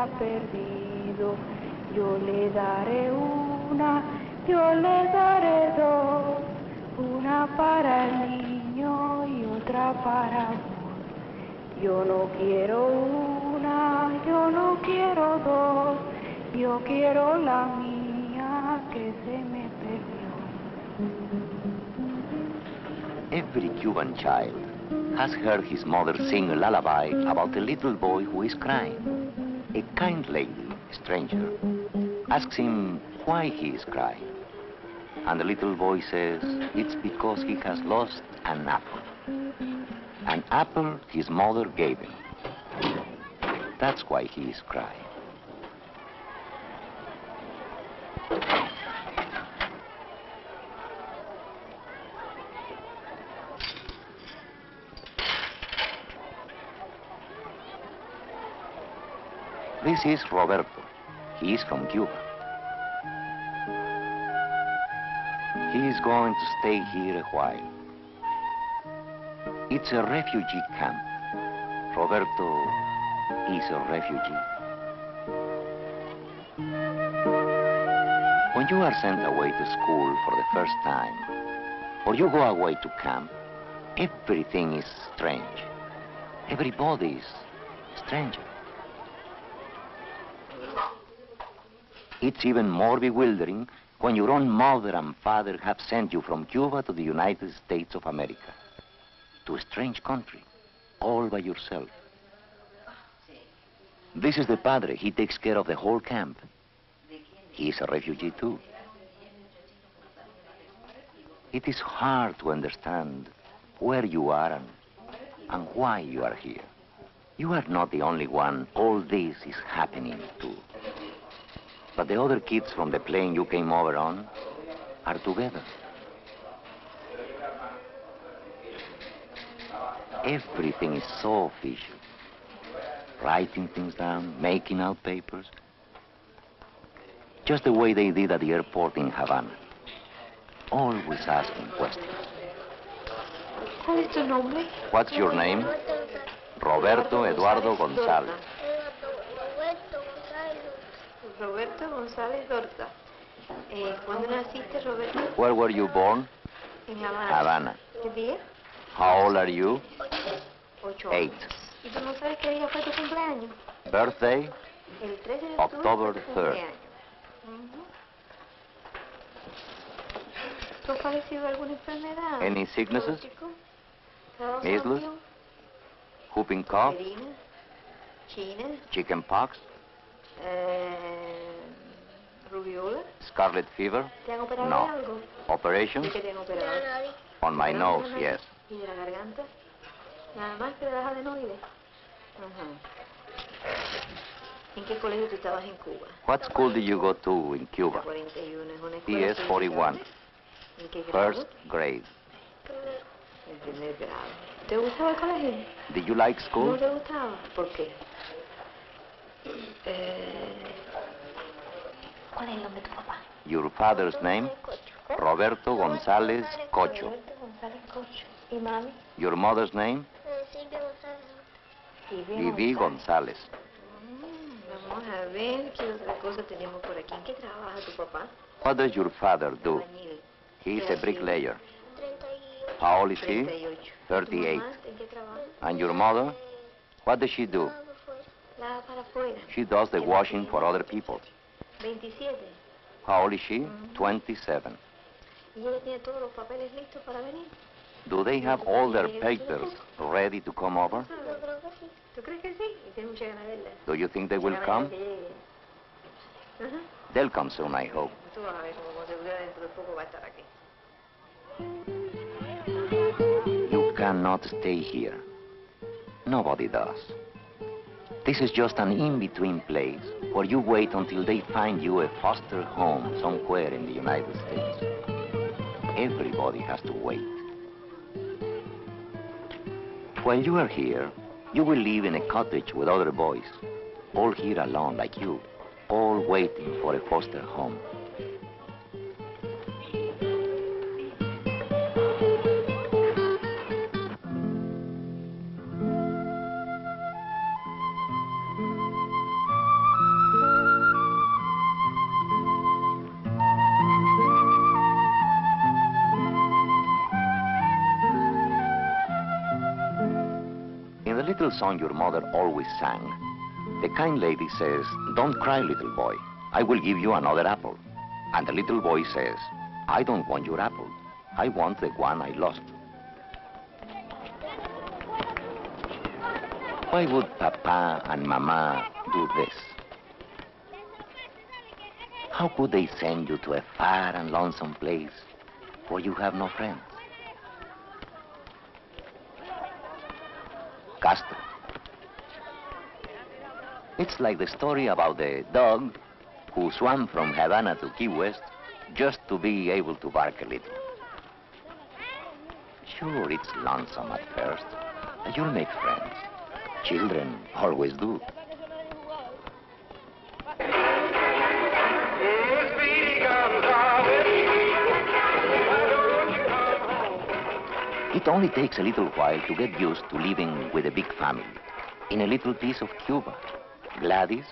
ha perdido. Yo le daré una, yo le daré dos, una para el niño y otra para vos. Yo no quiero una, yo no quiero dos, yo quiero la mía que se me perdió. Every Cuban child has heard his mother sing a lullaby about a little boy who is crying. A kind lady, a stranger, asks him why he is crying. And the little boy says it's because he has lost an apple. An apple his mother gave him. That's why he is crying. This is Roberto. He is from Cuba. He is going to stay here a while. It's a refugee camp. Roberto is a refugee. When you are sent away to school for the first time, or you go away to camp, everything is strange. Everybody is stranger. It's even more bewildering when your own mother and father have sent you from Cuba to the United States of America, to a strange country, all by yourself. This is the padre. He takes care of the whole camp. He is a refugee too. It is hard to understand where you are and why you are here. You are not the only one all this is happening to. But the other kids from the plane you came over on are together. Everything is so official. Writing things down, making out papers. Just the way they did at the airport in Havana. Always asking questions. ¿Cuál es tu nombre? What's your name? Roberto Eduardo González. Roberto González Dorta. ¿Cuándo naciste, Roberto? Where were you born? En La Habana. Havana. ¿Qué día? How old are you? 8 8. años. ¿Y tú no sabes qué día fue tu cumpleaños? Birthday? El 13 de October octubre fue tu 3rd. cumpleaños. ¿Tú has padecido alguna enfermedad? Any sicknesses? Measles? Measles. Whooping cough? China. Chicken pox? Rubiola. Scarlet fever? ¿Te han operado No. de algo? Operations? ¿De qué te han operado? On my ¿De la nose, nariz? yes. ¿Y de la garganta? Nada más que de las adenoides. Ajá. ¿En qué colegio tú estabas en Cuba? What school did you go to in Cuba? 41, es una escuela PS 41. pública. ¿En qué grado? First grade. En primer grado. ¿Te gustaba el colegio? Did you like ¿No school? te gustaba? ¿Por qué? ¿Cuál es el nombre de tu papá? Your father's name? Roberto González Cocho. Roberto González Cocho. ¿Y mami? Your mother's name? Vivi González. Vamos a ver qué otra cosa tenemos por aquí. ¿En qué trabaja tu papá? What does your father do? Albañil. He is a bricklayer. How old is he? 38. 38. ¿Tu mamá en qué trabaja? And your mother? What does she do? Lava para afuera. She does the ¿Qué washing edad for tiene? other people. 27. How old is she? 27. ¿Y ella tiene todos los papeles listos para venir? Do they have all their papers ready to come over? ¿Tú crees que sí? Y tienes mucha ganas de verla. Do you think they will come? Ajá. They'll come soon, I hope. Tú vas a ver como con seguridad dentro de poco va a estar aquí. You cannot stay here. Nobody does. This is just an in-between place where you wait until they find you a foster home somewhere in the United States. Everybody has to wait. While you are here, you will live in a cottage with other boys, all here alone like you, all waiting for a foster home. little song your mother always sang. The kind lady says, "Don't cry, little boy. I will give you another apple." And the little boy says, "I don't want your apple. I want the one I lost." Why would Papa and Mama do this? How could they send you to a far and lonesome place where you have no friends? Castro. It's like the story about the dog who swam from Havana to Key West just to be able to bark a little. Sure, it's lonesome at first, but you'll make friends. Children always do. It only takes a little while to get used to living with a big family in a little piece of Cuba. Gladys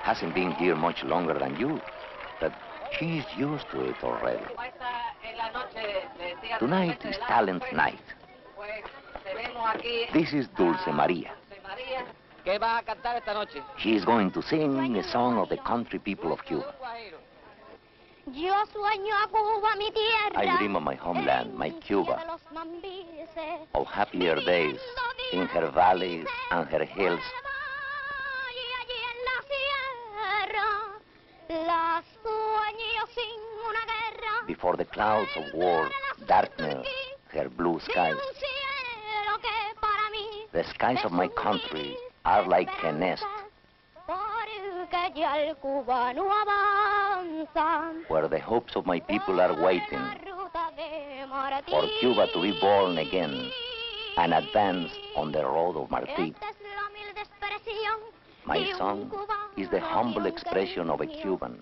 hasn't been here much longer than you, but she's used to it already. Tonight is talent night. This is Dulce Maria. She is going to sing a song of the country people of Cuba. I dream of my homeland, my Cuba, of happier days in her valleys and her hills. Before the clouds of war darken her blue skies, the skies of my country are like a nest where the hopes of my people are waiting for Cuba to be born again and advance on the road of Martí. My song is the humble expression of a Cuban,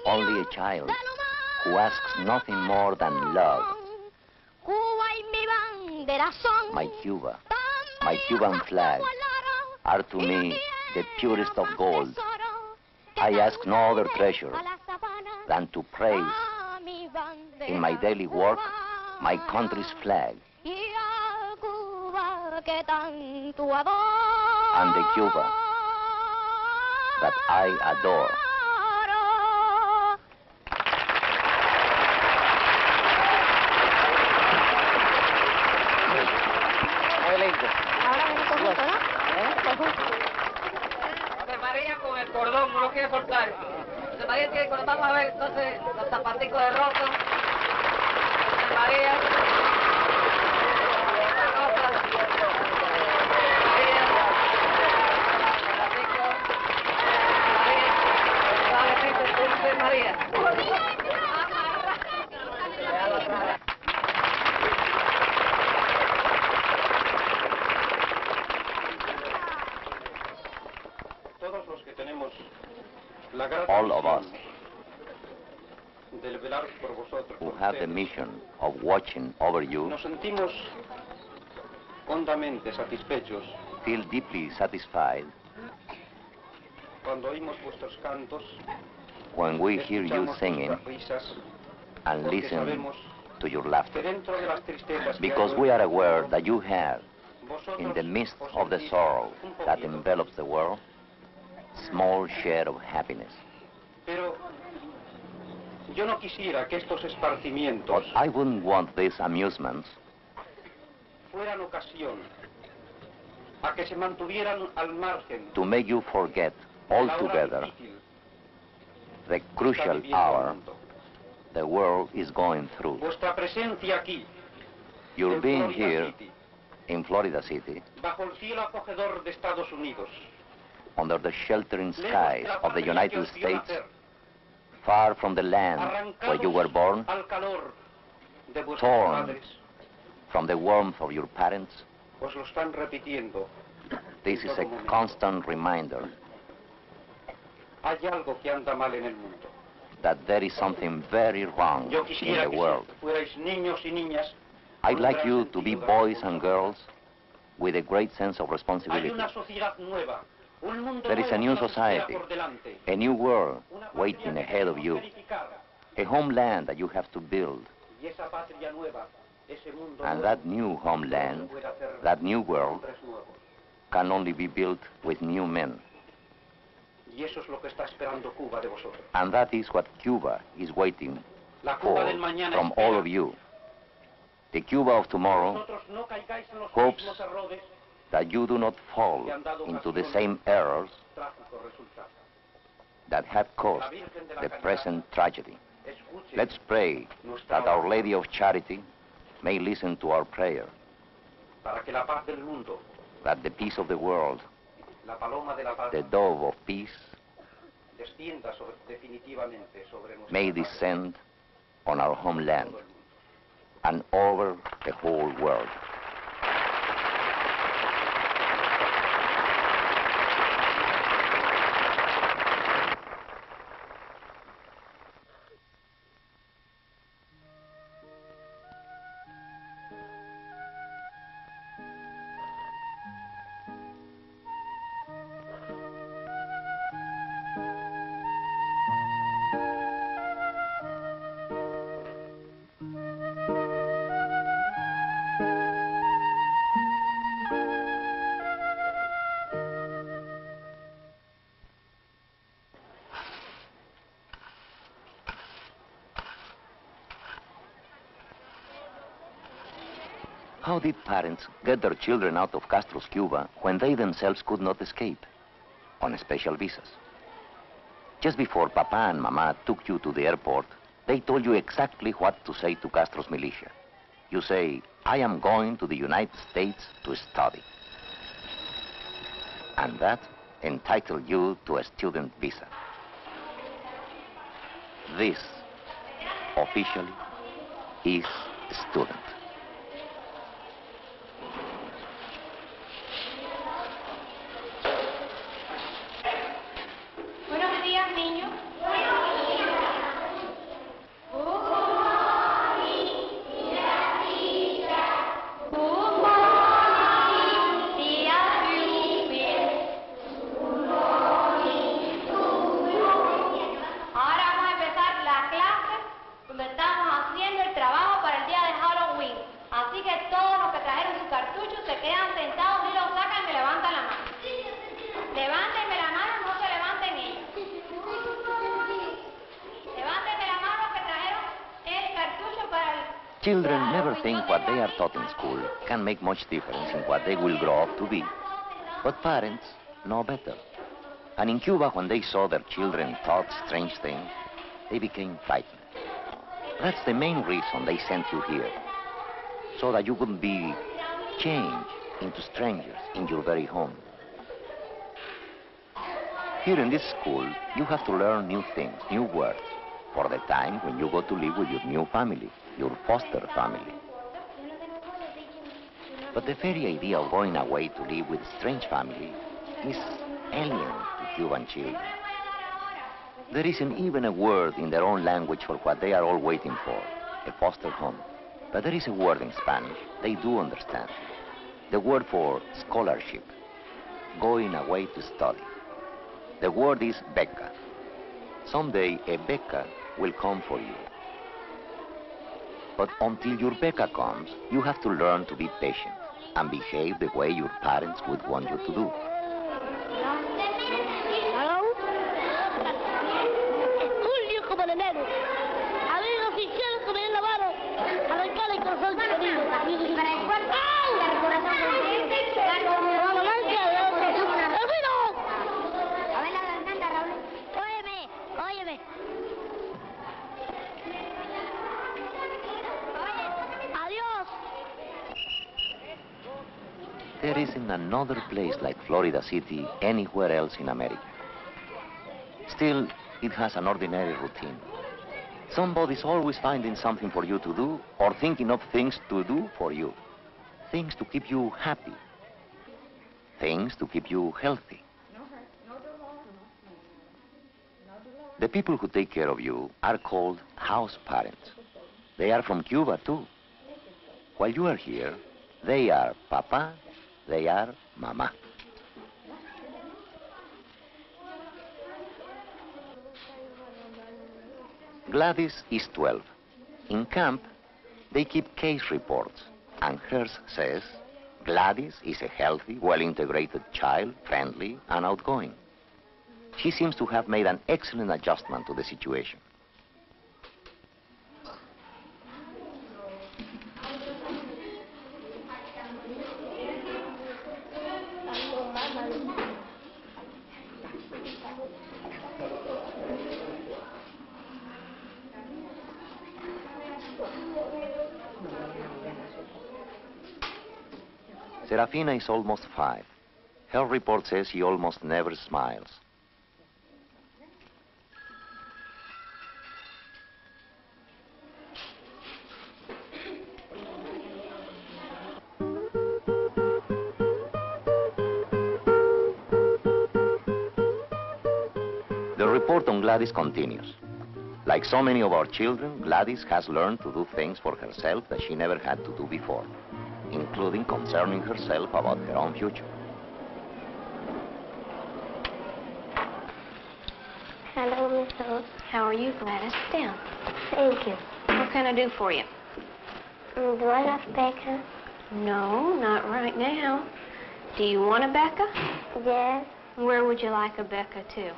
only a child who asks nothing more than love. My Cuba, my Cuban flag are to me the purest of gold. I ask no other treasure than to praise in my daily work my country's flag and the Cuba that I adore. José María con el cordón, no lo quiere soltar. José María tiene el cordón, vamos a ver entonces los zapaticos de roto. José María. José María. All of us who have the mission of watching over you feel deeply satisfied when we hear you singing and listen to your laughter, because we are aware that you have, in the midst of the sorrow that envelops the world, small share of happiness. But I wouldn't want these amusements to make you forget altogether the crucial hour the world is going through. Your being here in Florida City, under the sheltering skies of the United States, far from the land where you were born, torn from the warmth of your parents, this is a constant reminder that there is something very wrong in the world. I'd like you to be boys and girls with a great sense of responsibility. There is a new society, a new world waiting ahead of you, a homeland that you have to build. And that new homeland, that new world, can only be built with new men. And that is what Cuba is waiting for from all of you. The Cuba of tomorrow hopes that you do not fall into the same errors that have caused the present tragedy. Let's pray that Our Lady of Charity may listen to our prayer, that the peace of the world, the dove of peace, may descend on our homeland and over the whole world. How did parents get their children out of Castro's Cuba when they themselves could not escape? On special visas. Just before Papa and Mama took you to the airport, they told you exactly what to say to Castro's militia. You say, I am going to the United States to study. And that entitled you to a student visa. This, officially, is student. Children never think what they are taught in school can make much difference in what they will grow up to be. But parents know better. And in Cuba, when they saw their children taught strange things, they became frightened. That's the main reason they sent you here, so that you could be changed into strangers in your very home. Here in this school, you have to learn new things, new words, for the time when you go to live with your new family, your foster family. But the very idea of going away to live with a strange family is alien to Cuban children. There isn't even a word in their own language for what they are all waiting for, a foster home. But there is a word in Spanish they do understand. The word for scholarship, going away to study. The word is beca. Someday a beca will come for you. But until your beca comes, you have to learn to be patient and behave the way your parents would want you to do. There isn't another place like Florida City anywhere else in America. Still, it has an ordinary routine. Somebody's always finding something for you to do or thinking of things to do for you. Things to keep you happy. Things to keep you healthy. The people who take care of you are called house parents. They are from Cuba, too. While you are here, they are Papa, they are Mama. Gladys is 12. In camp, They keep case reports, and hers says Gladys is a healthy, well-integrated child, friendly and outgoing. She seems to have made an excellent adjustment to the situation. Serafina is almost 5. Her report says she almost never smiles. The report on Gladys continues. Like so many of our children, Gladys has learned to do things for herself that she never had to do before, including concerning herself about her own future. Hello, Miss Rose. How are you, Gladys? Sit down. Thank you. What can I do for you? Do I have Becca? No, not right now. Do you want a Becca? Yes. Where would you like a Becca to?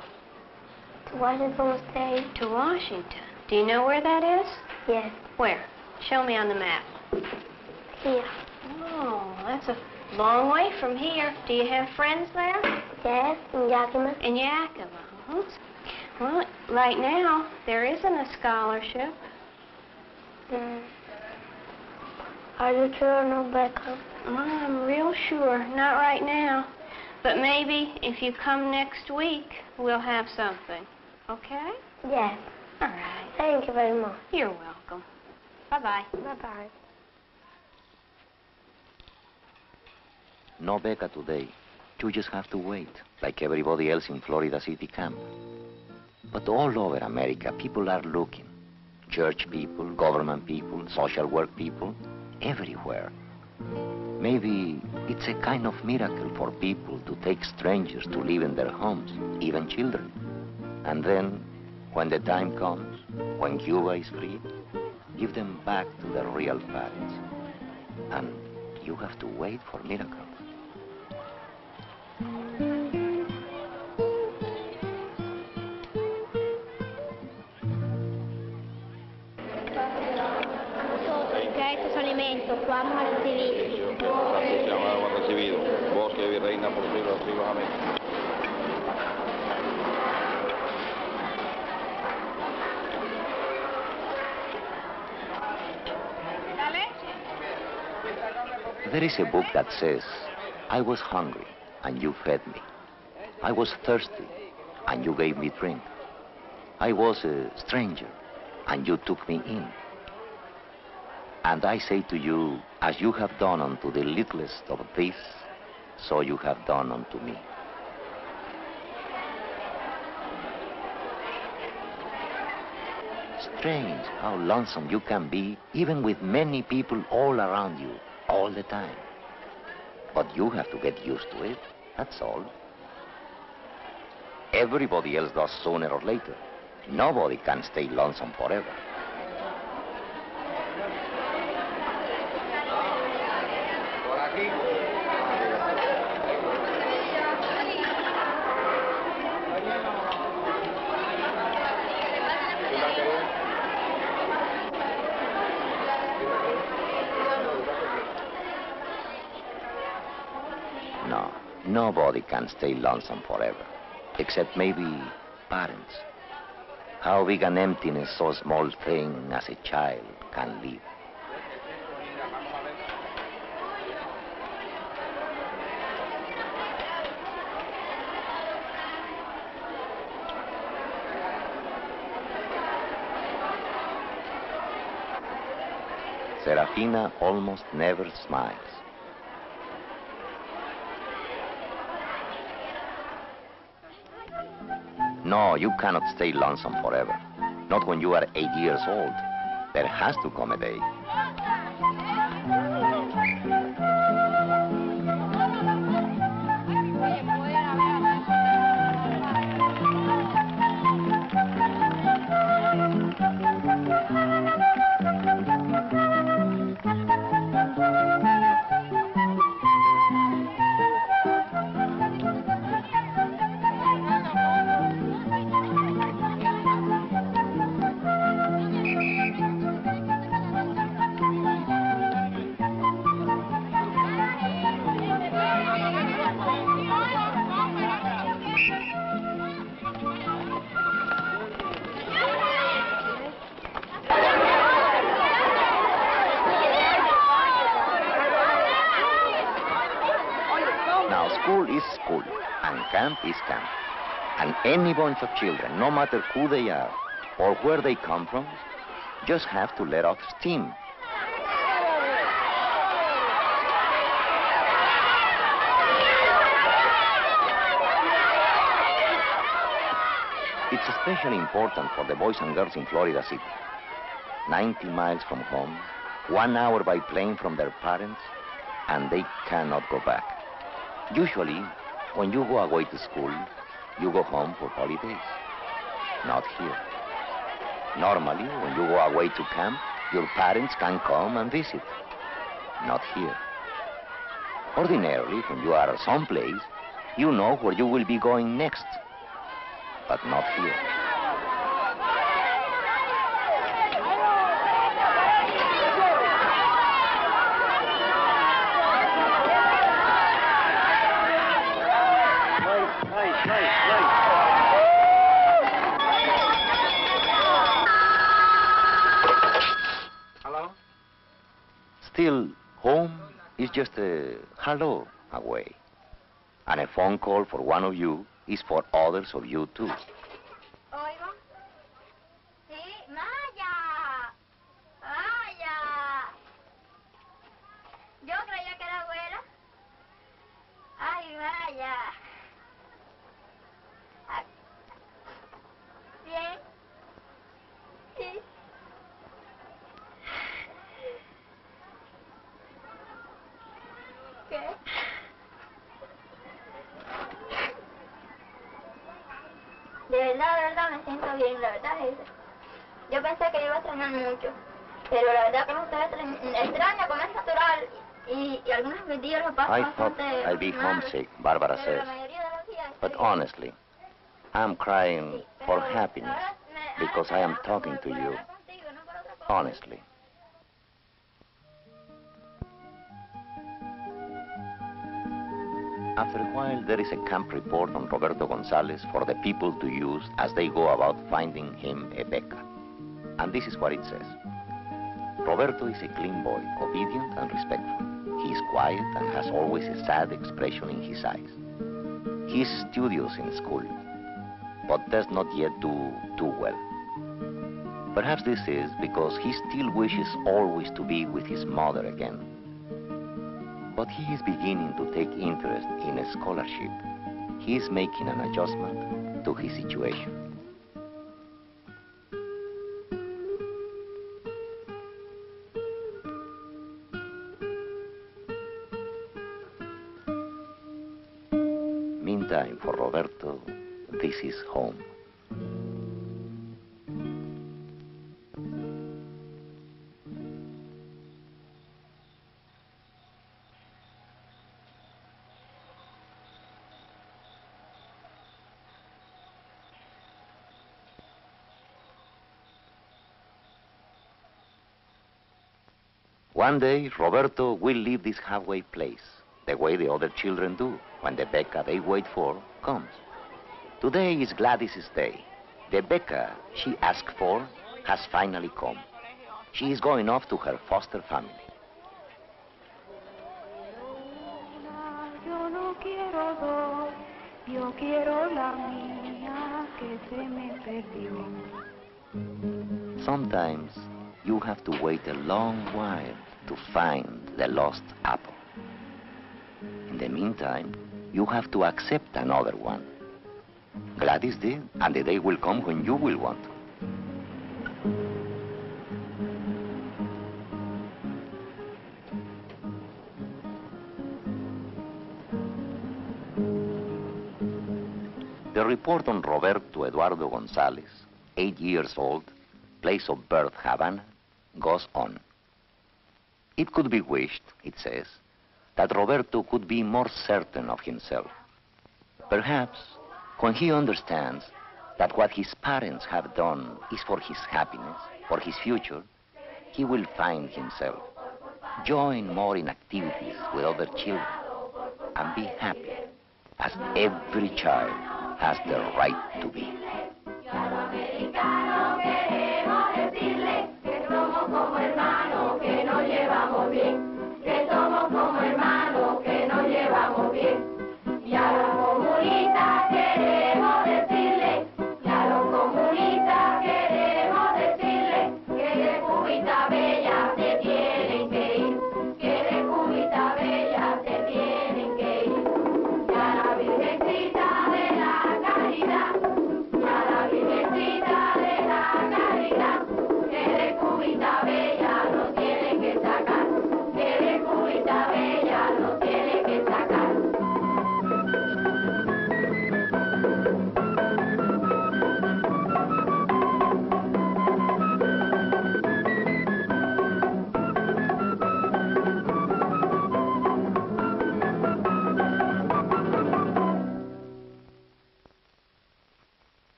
To Washington State? To Washington. Do you know where that is? Yes. Where? Show me on the map. Here. Oh, that's a long way from here. Do you have friends there? Yes, in Yakima. In Yakima. Uh-huh. Well, right now, there isn't a scholarship. Are you sure no Becca? I'm real sure. Not right now. But maybe if you come next week, we'll have something. Okay? Yes. All right. Thank you very much. You're welcome. Bye-bye. Bye-bye. No Becca today. You just have to wait, like everybody else in Florida City camp. But all over America, people are looking. Church people, government people, social work people, everywhere. Maybe it's a kind of miracle for people to take strangers to live in their homes, even children. And then, when the time comes, when Cuba is free, give them back to their real parents. And you have to wait for miracles. Ya estos alimentos, vamos a recibir. Se han recibido. Vos que reina por siglos, siglos, amén. There is a book that says, I was hungry, and you fed me. I was thirsty, and you gave me drink. I was a stranger, and you took me in. And I say to you, as you have done unto the littlest of these, so you have done unto me. Strange how lonesome you can be, even with many people all around you, all the time. But you have to get used to it, that's all. Everybody else does sooner or later. Nobody can stay lonesome forever. No, nobody can stay lonesome forever, except maybe parents. How big an emptiness so small thing as a child can leave. Serafina almost never smiles. No, you cannot stay lonesome forever. Not when you are 8 years old. There has to come a day. camp is camp. And any bunch of children, no matter who they are or where they come from, just have to let off steam. It's especially important for the boys and girls in Florida City. 90 miles from home, 1 hour by plane from their parents, and they cannot go back. Usually, when you go away to school, you go home for holidays. Not here. Normally, when you go away to camp, your parents can come and visit. Not here. Ordinarily, when you are someplace, you know where you will be going next. But not here. Hello? Still, home is just a hello away. And a phone call for one of you is for others of you too. Oigo. Sí, Maya. Maya. Yo creía que era abuela. Ay, Maya. Ah, bien. Sí. ¿Qué? De verdad me siento bien, la verdad es eso. Yo pensé que iba a extrañar mucho, pero la verdad que no se extraña como es natural y algunos días lo paso I bastante thought I'd be mal, homesick, Barbara pero says. la mayoría de los días But estoy bien. honestly, I'm crying for happiness because I am talking to you. Honestly. After a while, there is a camp report on Roberto Gonzalez for the people to use as they go about finding him a beca. And this is what it says. Roberto is a clean boy, obedient and respectful. He is quiet and has always a sad expression in his eyes. He is studious in school, but does not yet do too well. Perhaps this is because he still wishes always to be with his mother again. But he is beginning to take interest in a scholarship. He is making an adjustment to his situation. Meantime, for Roberto, this is home. One day, Roberto will leave this halfway place, the way the other children do when the beca they wait for comes. Today is Gladys's day. The beca she asked for has finally come. She is going off to her foster family. Yo no quiero dos, yo quiero la mía que se me perdió. Sometimes you have to wait a long while to find the lost apple. In the meantime, you have to accept another one. Gladys did, and the day will come when you will want to. The report on Roberto Eduardo Gonzalez, 8 years old, place of birth Havana, goes on. It could be wished, it says, that Roberto could be more certain of himself. Perhaps when he understands that what his parents have done is for his happiness, for his future, he will find himself, join more in activities with other children, and be happy, as every child has the right to be.